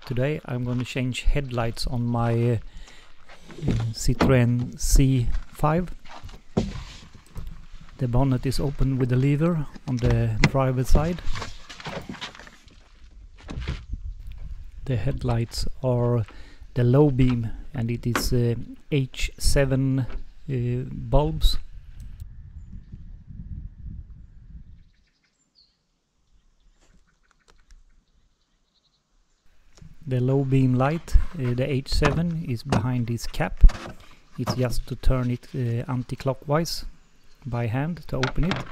Today I'm going to change headlights on my Citroen C5. The bonnet is open with the lever on the driver's side. The headlights are the low beam and it is H7 bulbs. The low beam light, the H7, is behind this cap. It's just to turn it anti-clockwise by hand to open it.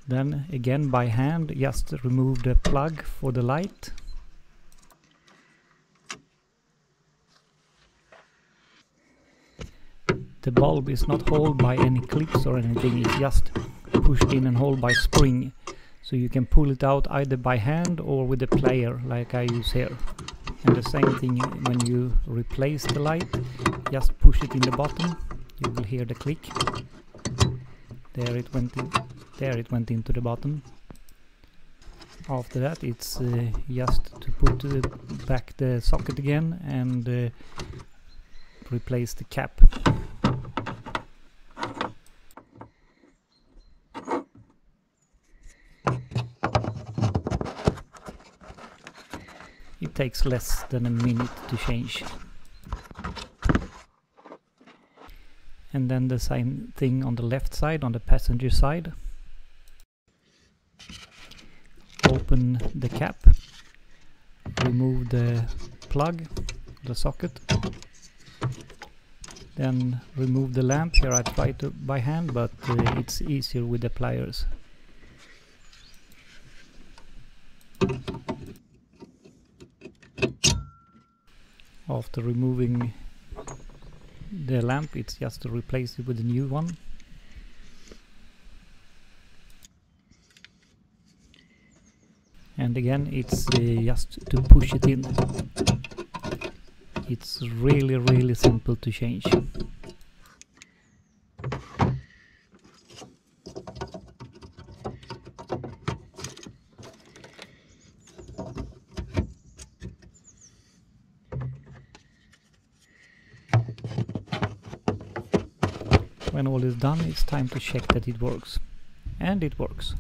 Then again by hand, just remove the plug for the light. The bulb is not held by any clips or anything, it's just pushed in and held by spring. So you can pull it out either by hand or with a player like I use here. And the same thing when you replace the light, just push it in the bottom, you will hear the click. There it went into the bottom. After that it's just to put back the socket again and replace the cap. It takes less than a minute to change. And then the same thing on the left side, on the passenger side. Open the cap, remove the plug, the socket, then remove the lamp. Here I try to by hand, but it's easier with the pliers. After removing the lamp, it's just to replace it with a new one. And again, it's just to push it in. It's really simple to change. When all is done, it's time to check that it works. And it works.